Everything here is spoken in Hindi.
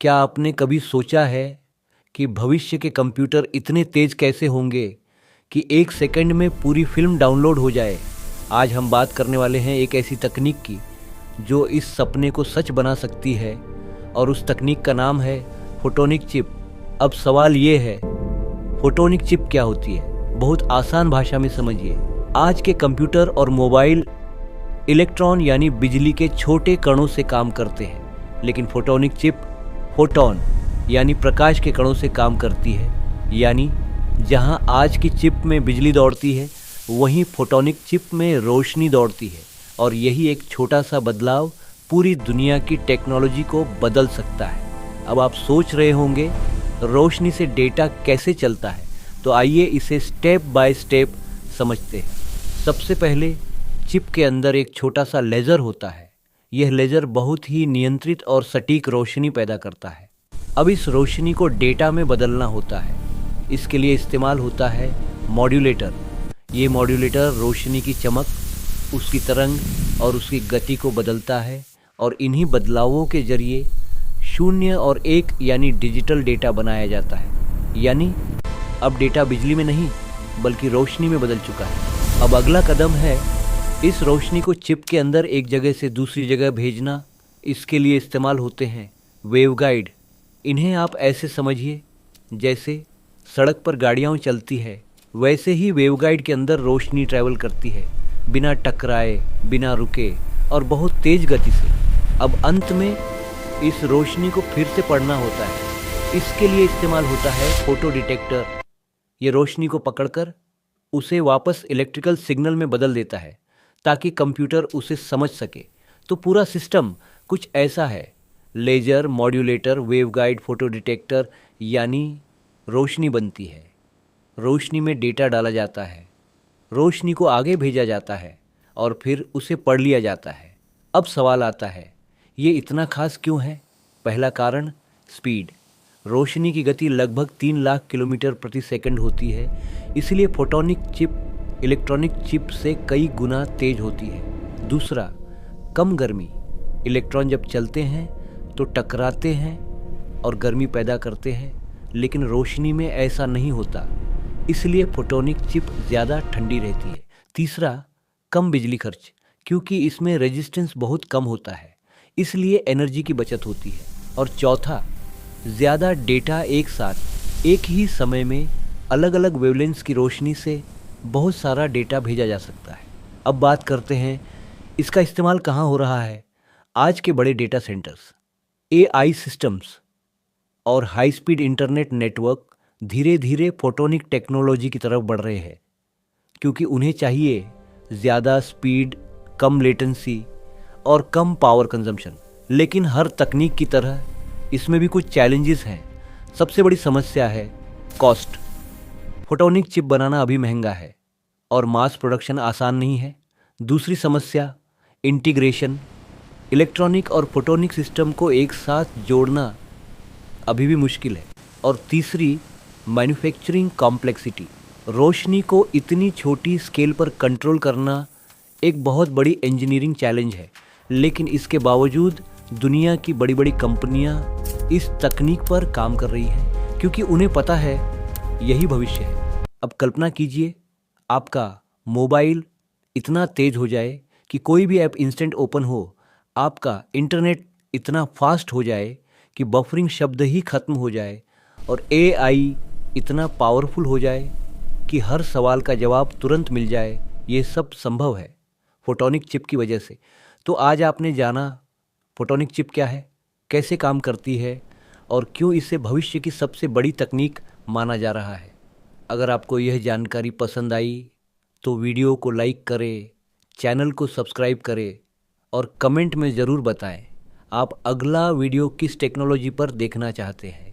क्या आपने कभी सोचा है कि भविष्य के कंप्यूटर इतने तेज कैसे होंगे कि एक सेकंड में पूरी फिल्म डाउनलोड हो जाए? आज हम बात करने वाले हैं एक ऐसी तकनीक की जो इस सपने को सच बना सकती है, और उस तकनीक का नाम है फोटोनिक चिप। अब सवाल ये है, फोटोनिक चिप क्या होती है? बहुत आसान भाषा में समझिए। आज के कंप्यूटर और मोबाइल इलेक्ट्रॉन यानी बिजली के छोटे कणों से काम करते हैं, लेकिन फोटोनिक चिप फोटॉन यानी प्रकाश के कणों से काम करती है। यानी जहां आज की चिप में बिजली दौड़ती है, वहीं फोटोनिक चिप में रोशनी दौड़ती है। और यही एक छोटा सा बदलाव पूरी दुनिया की टेक्नोलॉजी को बदल सकता है। अब आप सोच रहे होंगे रोशनी से डेटा कैसे चलता है, तो आइए इसे स्टेप बाय स्टेप समझते हैं। सबसे पहले चिप के अंदर एक छोटा सा लेज़र होता है। यह लेज़र बहुत ही नियंत्रित और सटीक रोशनी पैदा करता है। अब इस रोशनी को डेटा में बदलना होता है। इसके लिए इस्तेमाल होता है मॉड्यूलेटर। ये मॉड्यूलेटर रोशनी की चमक, उसकी तरंग और उसकी गति को बदलता है, और इन्हीं बदलावों के जरिए 0 और 1 यानी डिजिटल डेटा बनाया जाता है। यानी अब डेटा बिजली में नहीं बल्कि रोशनी में बदल चुका है। अब अगला कदम है इस रोशनी को चिप के अंदर एक जगह से दूसरी जगह भेजना। इसके लिए इस्तेमाल होते हैं वेवगाइड। इन्हें आप ऐसे समझिए जैसे सड़क पर गाड़ियाँ चलती है, वैसे ही वेवगाइड के अंदर रोशनी ट्रैवल करती है, बिना टकराए, बिना रुके और बहुत तेज गति से। अब अंत में इस रोशनी को फिर से पढ़ना होता है। इसके लिए इस्तेमाल होता है फोटो डिटेक्टर। ये रोशनी को पकड़कर उसे वापस इलेक्ट्रिकल सिग्नल में बदल देता है ताकि कंप्यूटर उसे समझ सके। तो पूरा सिस्टम कुछ ऐसा है, laser, modulator, waveguide, photo detector, यानी रोशनी बनती है, रोशनी में डेटा डाला जाता है, रोशनी को आगे भेजा जाता है और फिर उसे पढ़ लिया जाता है। अब सवाल आता है, ये इतना खास क्यों है? पहला कारण स्पीड। रोशनी की गति लगभग 3 लाख किलोमीटर प्रति सेकंड होती है, इसलिए फोटोनिक चिप इलेक्ट्रॉनिक चिप से कई गुना तेज होती है। दूसरा, कम गर्मी। इलेक्ट्रॉन जब चलते हैं तो टकराते हैं और गर्मी पैदा करते हैं, लेकिन रोशनी में ऐसा नहीं होता, इसलिए फोटोनिक चिप ज़्यादा ठंडी रहती है। तीसरा, कम बिजली खर्च, क्योंकि इसमें रेजिस्टेंस बहुत कम होता है, इसलिए एनर्जी की बचत होती है। और चौथा, ज़्यादा डेटा एक साथ एक ही समय में अलग अलग वेवलेंथ्स की रोशनी से बहुत सारा डेटा भेजा जा सकता है। अब बात करते हैं इसका इस्तेमाल कहाँ हो रहा है। आज के बड़े डेटा सेंटर्स, एआई सिस्टम्स और हाई स्पीड इंटरनेट नेटवर्क धीरे धीरे फोटोनिक टेक्नोलॉजी की तरफ बढ़ रहे हैं, क्योंकि उन्हें चाहिए ज़्यादा स्पीड, कम लेटेंसी और कम पावर कंजम्पशन। लेकिन हर तकनीक की तरह इसमें भी कुछ चैलेंजेस हैं। सबसे बड़ी समस्या है कॉस्ट। फोटोनिक चिप बनाना अभी महंगा है और मास प्रोडक्शन आसान नहीं है। दूसरी समस्या इंटीग्रेशन। इलेक्ट्रॉनिक और फोटोनिक सिस्टम को एक साथ जोड़ना अभी भी मुश्किल है। और तीसरी, मैन्युफैक्चरिंग कॉम्प्लेक्सिटी। रोशनी को इतनी छोटी स्केल पर कंट्रोल करना एक बहुत बड़ी इंजीनियरिंग चैलेंज है, लेकिन इसके बावजूद दुनिया की बड़ी बड़ी कंपनियां इस तकनीक पर काम कर रही हैं, क्योंकि उन्हें पता है यही भविष्य है। अब कल्पना कीजिए आपका मोबाइल इतना तेज हो जाए कि कोई भी ऐप इंस्टेंट ओपन हो, आपका इंटरनेट इतना फास्ट हो जाए कि बफरिंग शब्द ही खत्म हो जाए, और एआई इतना पावरफुल हो जाए कि हर सवाल का जवाब तुरंत मिल जाए। ये सब संभव है फोटोनिक चिप की वजह से। तो आज आपने जाना फोटोनिक चिप क्या है, कैसे काम करती है, और क्यों इसे भविष्य की सबसे बड़ी तकनीक माना जा रहा है। अगर आपको यह जानकारी पसंद आई तो वीडियो को लाइक करें, चैनल को सब्सक्राइब करें और कमेंट में ज़रूर बताएं आप अगला वीडियो किस टेक्नोलॉजी पर देखना चाहते हैं।